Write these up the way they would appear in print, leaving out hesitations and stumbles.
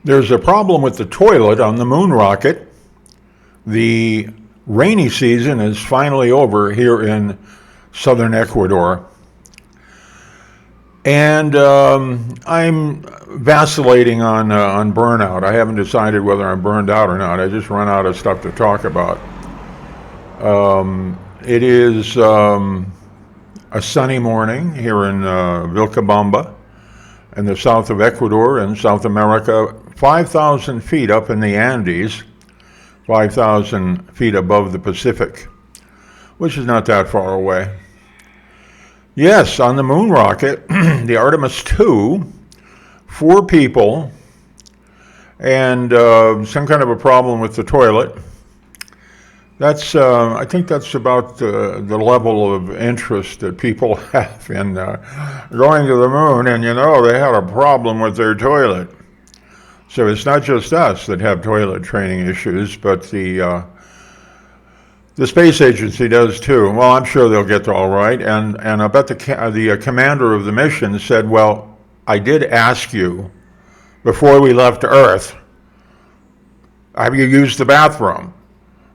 There's a problem with the toilet on the moon rocket. The rainy season is finally over here in southern Ecuador. And I'm vacillating on burnout. I haven't decided whether I'm burned out or not. I just run out of stuff to talk about. It is a sunny morning here in Vilcabamba in the south of Ecuador in South America, 5,000 feet up in the Andes, 5,000 feet above the Pacific, which is not that far away. Yes, on the moon rocket, the Artemis II, 4 people, and some kind of a problem with the toilet. That's, I think that's about the level of interest that people have in going to the moon, and they had a problem with their toilet. So it's not just us that have toilet training issues, but the space agency does too. Well, I'm sure they'll get all right. And I bet the commander of the mission said, well, I did ask you before we left Earth, have you used the bathroom?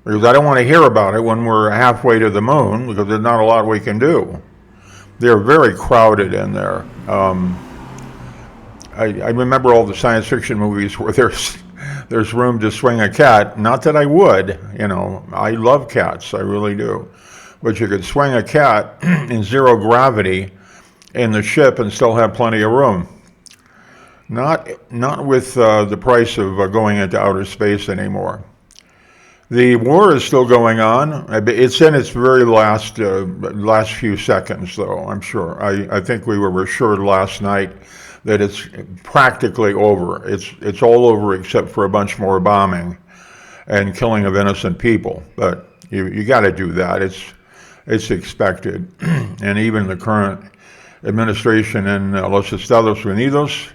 Because I don't want to hear about it when we're halfway to the moon, because there's not a lot we can do. They're very crowded in there. I remember all the science fiction movies where there's room to swing a cat. Not that I would, I love cats, I really do. But you could swing a cat in zero gravity in the ship and still have plenty of room. Not with the price of going into outer space anymore. The war is still going on. It's in its very last few seconds, though, I'm sure. I think we were assured last night that it's practically over. It's all over except for a bunch more bombing and killing of innocent people. But you got to do that. It's expected. And even the current administration in Los Estados Unidos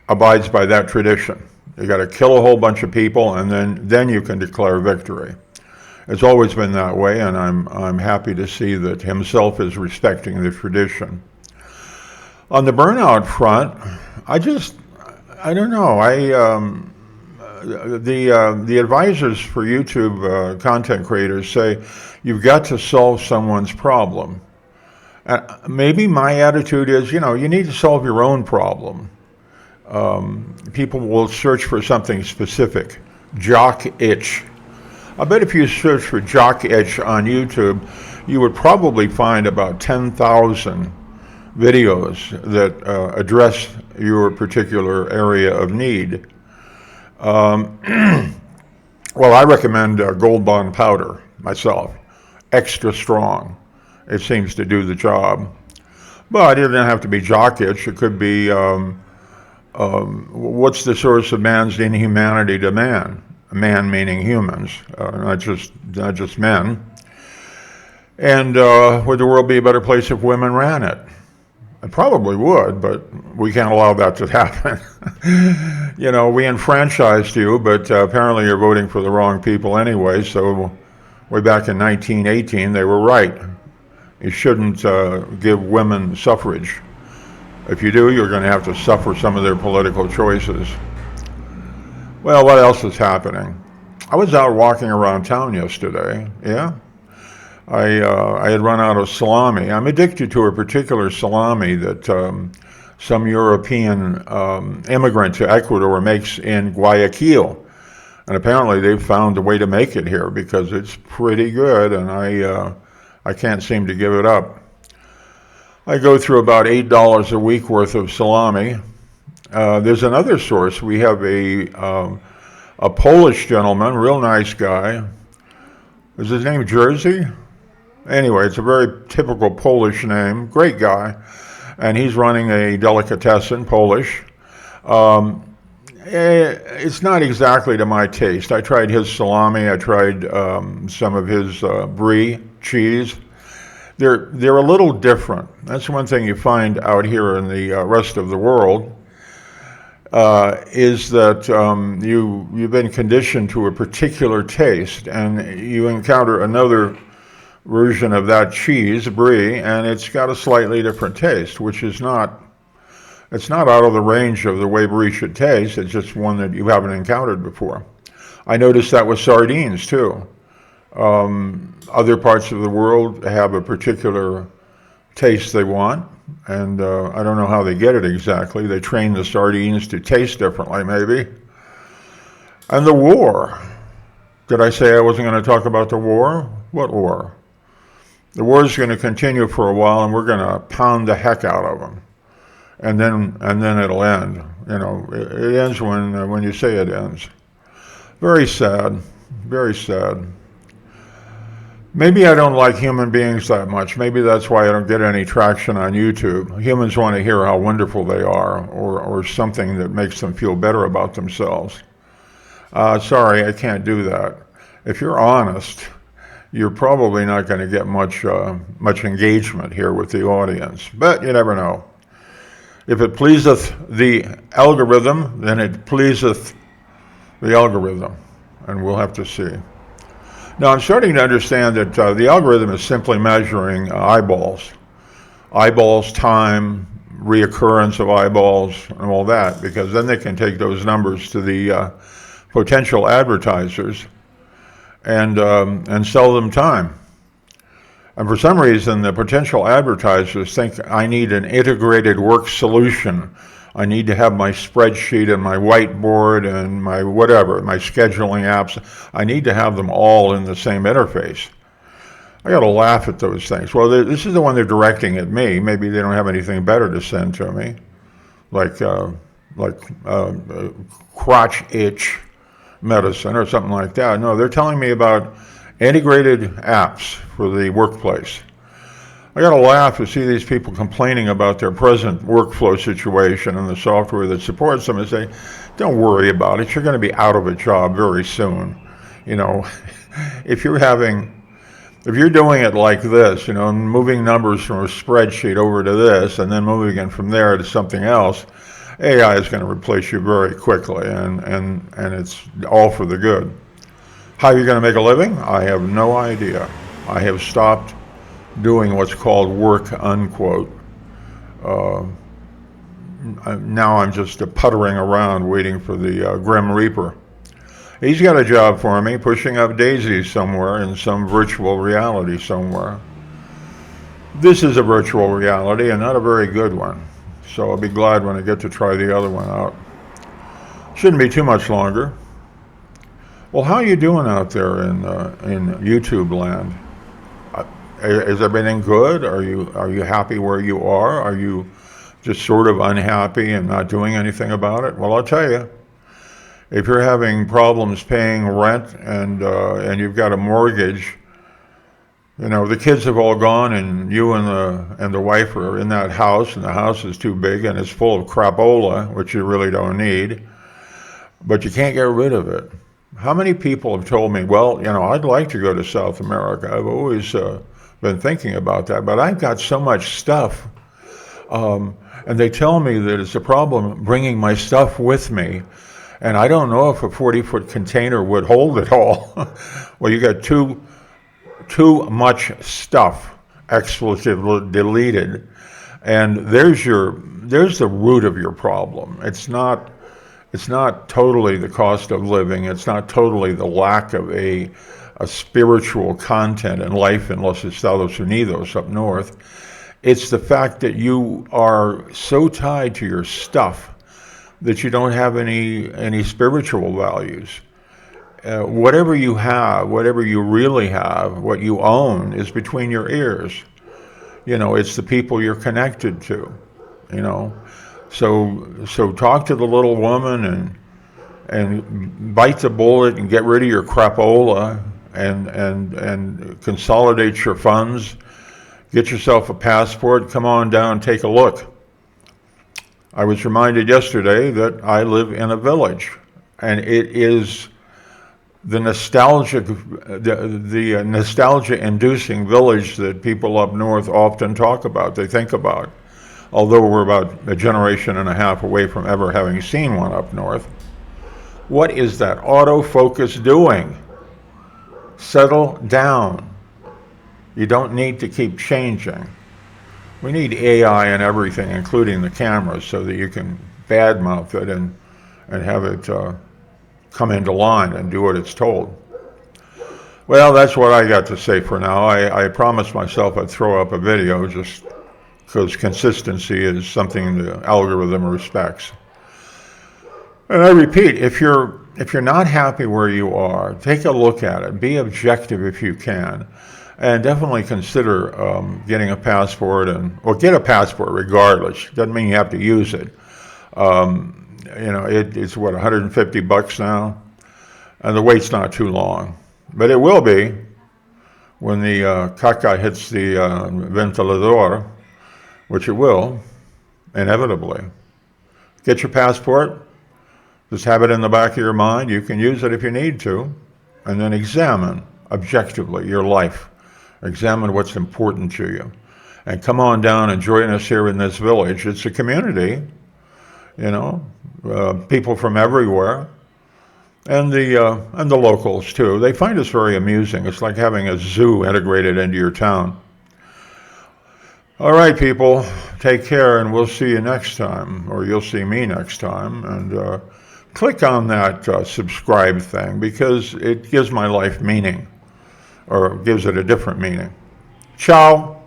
abides by that tradition. You got to kill a whole bunch of people, and then you can declare victory. It's always been that way, and I'm happy to see that himself is respecting the tradition. On the burnout front, I don't know. The advisors for YouTube content creators say you've got to solve someone's problem. Maybe my attitude is, you need to solve your own problem. People will search for something specific. Jock itch. I bet if you search for jock itch on YouTube, you would probably find about 10,000 videos that address your particular area of need. Well, I recommend Gold Bond powder myself. Extra strong. It seems to do the job. But it doesn't have to be jock itch. It could be what's the source of man's inhumanity to man? Man meaning humans, not just men. And would the world be a better place if women ran it? It probably would, but we can't allow that to happen. We enfranchised you, but apparently you're voting for the wrong people anyway, so way back in 1918, they were right. You shouldn't give women suffrage. If you do, you're going to have to suffer some of their political choices. Well, what else is happening? I was out walking around town yesterday, yeah. I had run out of salami. I'm addicted to a particular salami that some European immigrant to Ecuador makes in Guayaquil. And apparently they've found a way to make it here because it's pretty good, and I can't seem to give it up. I go through about $8 a week worth of salami. There's another source. We have a Polish gentleman, real nice guy. Is his name Jersey? Anyway, it's a very typical Polish name. Great guy. And he's running a delicatessen, Polish. It's not exactly to my taste. I tried his salami. I tried some of his brie cheese. They're a little different. That's one thing you find out here in the rest of the world, is that you've been conditioned to a particular taste, and you encounter another version of that cheese, brie, and it's got a slightly different taste, which is not It's not out of the range of the way brie should taste. It's just one that you haven't encountered before. I noticed that with sardines too. Other parts of the world have a particular taste they want, and I don't know how they get it exactly. They train the sardines to taste differently, maybe. And the war. Did I say I wasn't going to talk about the war? What war? The war is going to continue for a while, and we're going to pound the heck out of them, and then it'll end. You know, it ends when you say it ends. Very sad, very sad. Maybe I don't like human beings that much. Maybe that's why I don't get any traction on YouTube. Humans want to hear how wonderful they are, or something that makes them feel better about themselves. Sorry, I can't do that. If you're honest, you're probably not going to get much engagement here with the audience. But you never know. If it pleaseth the algorithm, then it pleaseth the algorithm, and we'll have to see. Now, I'm starting to understand that the algorithm is simply measuring eyeballs, time, reoccurrence of eyeballs, and all that, because then they can take those numbers to the potential advertisers and sell them time. And for some reason, the potential advertisers think I need an integrated work solution. I need to have my spreadsheet and my whiteboard and my whatever, my scheduling apps. I need to have them all in the same interface. I got to laugh at those things. Well, this is the one they're directing at me. Maybe they don't have anything better to send to me, like crotch itch medicine or something like that. No, they're telling me about integrated apps for the workplace. I got to laugh to see these people complaining about their present workflow situation and the software that supports them and say, don't worry about it. You're going to be out of a job very soon. You know, if you're doing it like this, you know, moving numbers from a spreadsheet over to this and then moving it from there to something else, AI is going to replace you very quickly, and it's all for the good. How are you going to make a living? I have no idea. I have stopped doing what's called work, unquote. Now I'm just puttering around waiting for the Grim Reaper. He's got a job for me, pushing up daisies somewhere in some virtual reality somewhere. This is a virtual reality and not a very good one. So I'll be glad when I get to try the other one out. Shouldn't be too much longer. Well, how are you doing out there in YouTube land? Is everything good? Are you happy where you are? Are you just sort of unhappy and not doing anything about it? Well, I'll tell you, if you're having problems paying rent and you've got a mortgage, you know, the kids have all gone and you and the wife are in that house, and the house is too big and it's full of crapola, which you really don't need, but you can't get rid of it. How many people have told me, well, you know, I'd like to go to South America. I've always been thinking about that, but I've got so much stuff. And they tell me that it's a problem bringing my stuff with me. And I don't know if a 40-foot container would hold it all. Well, you got too much stuff, expletive deleted. And there's the root of your problem. It's not totally the cost of living. It's not totally the lack of a spiritual content in life in Los Estados Unidos up north. It's the fact that you are so tied to your stuff that you don't have any spiritual values. Whatever you have, whatever you really have, what you own is between your ears. You know, it's the people you're connected to, you know. So talk to the little woman and bite the bullet and get rid of your crapola and consolidate your funds. Get yourself a passport. Come on down, take a look. I was reminded yesterday that I live in a village, and it is the nostalgia-inducing village that people up north often talk about. They think about. Although we're about a generation and a half away from ever having seen one up north. What is that autofocus doing? Settle down. You don't need to keep changing. We need AI in everything, including the cameras, so that you can badmouth it and have it come into line and do what it's told. Well, that's what I got to say for now. I promised myself I'd throw up a video just because consistency is something the algorithm respects. And I repeat, if you're not happy where you are, take a look at it. Be objective if you can, and definitely consider getting a passport or get a passport regardless. Doesn't mean you have to use it. It's what, $150 now, and the wait's not too long, but it will be when the caca hits the ventilador, which it will, inevitably. Get your passport. Just have it in the back of your mind. You can use it if you need to, and then examine objectively your life. Examine what's important to you, and come on down and join us here in this village. It's a community, people from everywhere, and the locals too. They find us very amusing. It's like having a zoo integrated into your town. All right, people, take care, and we'll see you next time, or you'll see me next time. And click on that subscribe thing, because it gives my life meaning, or gives it a different meaning. Ciao.